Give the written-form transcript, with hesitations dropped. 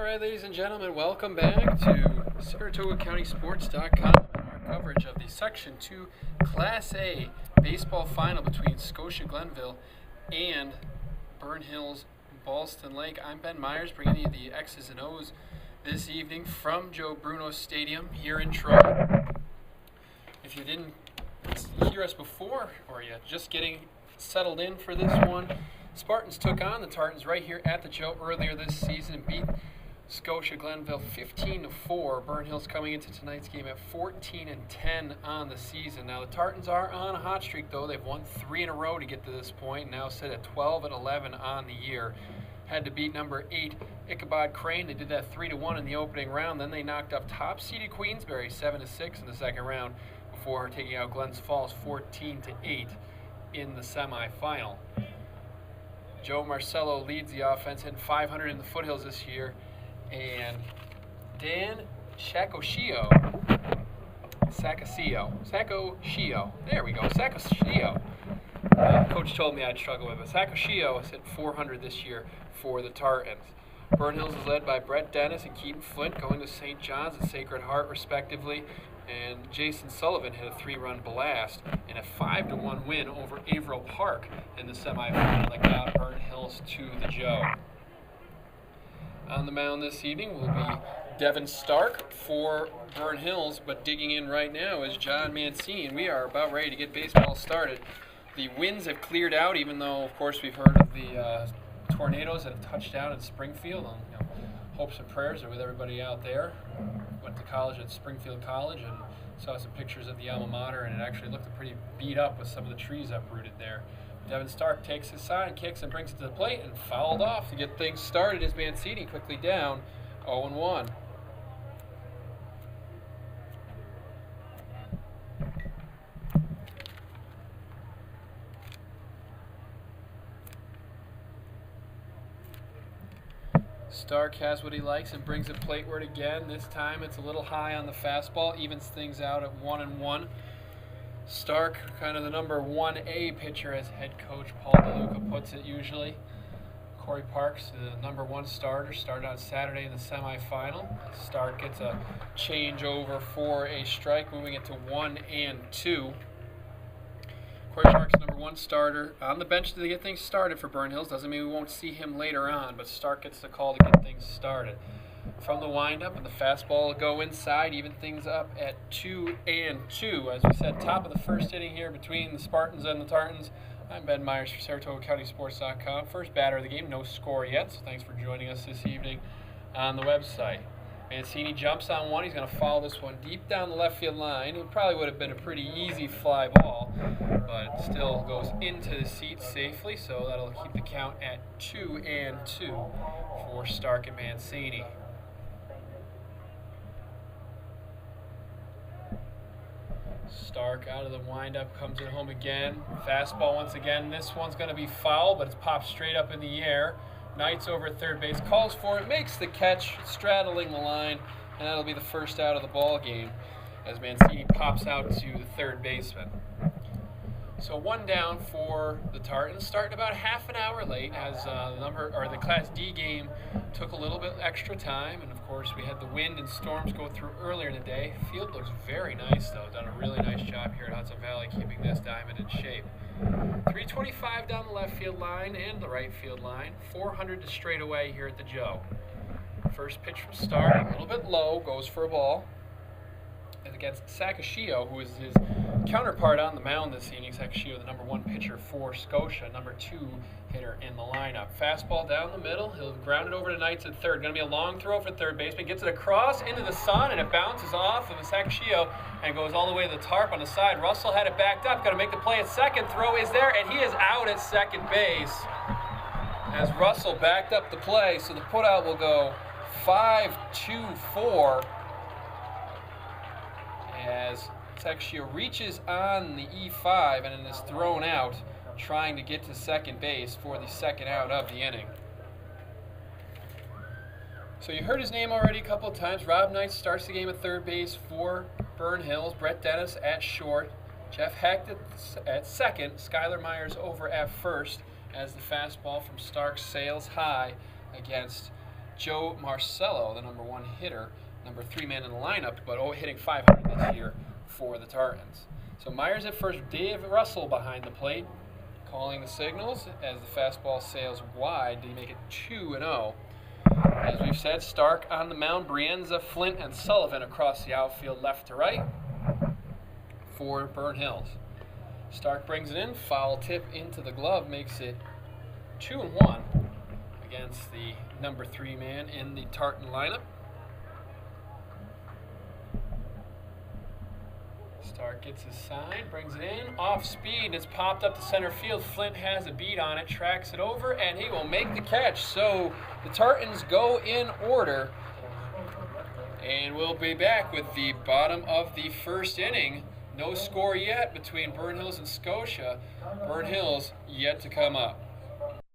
right, ladies and gentlemen, welcome back to SaratogaCountySports.com and our coverage of the Section 2 Class A baseball final between Scotia Glenville and Burn Hills Ballston Lake. I'm Ben Myers, bringing you the X's and O's this evening from Joe Bruno Stadium here in Troy. If you didn't hear us before, or you're just getting settled in for this one, Spartans took on the Tartans right here at the Joe earlier this season and beat Scotia Glenville 15-4. Burn Hills coming into tonight's game at 14-10 on the season. Now the Tartans are on a hot streak though. They've won 3 in a row to get to this point. Now sit at 12-11 on the year. Had to beat number 8 Ichabod Crane. They did that 3-1 in the opening round. Then they knocked up top-seeded Queensbury 7-6 in the second round before taking out Glens Falls 14-8 in the semifinal. Joe Marcello leads the offense, hitting 500 in the foothills this year. And Dan Saccocio, there we go, Saccocio. Coach told me I'd struggle with it. Saccocio has hit 400 this year for the Tartans. Burn Hills is led by Brett Dennis and Keaton Flint, going to St. John's and Sacred Heart, respectively. And Jason Sullivan hit a 3-run blast in a 5-1 win over Averill Park in the semifinal that got Burn Hills to the Joe. On the mound this evening will be Devin Stark for Burn Hills, but digging in right now is John Mancini, and we are about ready to get baseball started. The winds have cleared out, even though, of course, we've heard of the tornadoes that have touched down in Springfield. And, hopes and prayers are with everybody out there. Went to college at Springfield College and saw some pictures of the alma mater, and it actually looked pretty beat up with some of the trees uprooted there. Devin Stark takes his side, kicks, and brings it to the plate, and fouled off to get things started as Mancini quickly down 0-1. Stark has what he likes and brings it plateward again. This time it's a little high on the fastball, evens things out at 1-1. Stark, kind of the number 1A pitcher, as head coach Paul DeLuca puts it usually. Corey Parks, the number 1 starter, started on Saturday in the semifinal. Stark gets a changeover for a strike, moving it to 1-2. Corey Parks, number 1 starter, on the bench to get things started for Burn Hills. Doesn't mean we won't see him later on, but Stark gets the call to get things started. From the windup, and the fastball will go inside, even things up at 2-2. As we said, top of the first inning here between the Spartans and the Tartans. I'm Ben Myers for SaratogaCountySports.com. First batter of the game, no score yet, so thanks for joining us this evening on the website. Mancini jumps on one. He's going to follow this one deep down the left field line. It probably would have been a pretty easy fly ball, but it still goes into the seats safely, so that'll keep the count at 2-2 for Stark and Mancini. Stark out of the windup, comes it home again. Fastball once again. This one's going to be foul, but it's popped straight up in the air. Knight's over at third base, calls for it, makes the catch, straddling the line, and that'll be the first out of the ball game as Mancini pops out to the third baseman. So 1 down for the Tartans, starting about half an hour late as the Class D game took a little bit extra time, and of course we had the wind and storms go through earlier in the day. Field looks very nice though, done a really nice job here at Hudson Valley keeping this diamond in shape. 325 down the left field line and the right field line, 400 to straightaway here at the Joe. First pitch from Stark, a little bit low, goes for a ball. And against Saccocio, who is his counterpart on the mound this evening. Saccocio, the number 1 pitcher for Scotia, number 2 hitter in the lineup. Fastball down the middle. He'll ground it over to Knights at third. Going to be a long throw for third baseman. Gets it across into the sun, and it bounces off of the Saccocio and goes all the way to the tarp on the side. Russell had it backed up. Got to make the play at second. Throw is there, and he is out at second base as Russell backed up the play. So the putout will go 5-2-4 as Saccocio reaches on the E5 and then is thrown out, trying to get to second base for the second out of the inning. So you heard his name already a couple of times. Rob Knight starts the game at third base for Burn Hills. Brett Dennis at short. Jeff Hecht at second. Skylar Myers over at first as the fastball from Stark sails high against Joe Marcello, the number 1 hitter, number 3 man in the lineup, but hitting .500 this year for the Tartans. So Myers at first, Dave Russell behind the plate, calling the signals as the fastball sails wide to make it 2-0. As we've said, Stark on the mound, Brienza, Flint, and Sullivan across the outfield left to right for Burnt Hills. Stark brings it in, foul tip into the glove, makes it 2-1 against the number 3 man in the Tartan lineup. Stark gets his sign, brings it in, off speed, and it's popped up to center field. Flint has a beat on it, tracks it over, and he will make the catch. So the Tartans go in order, and we'll be back with the bottom of the first inning. No score yet between Burnt Hills and Scotia. Burnt Hills yet to come up.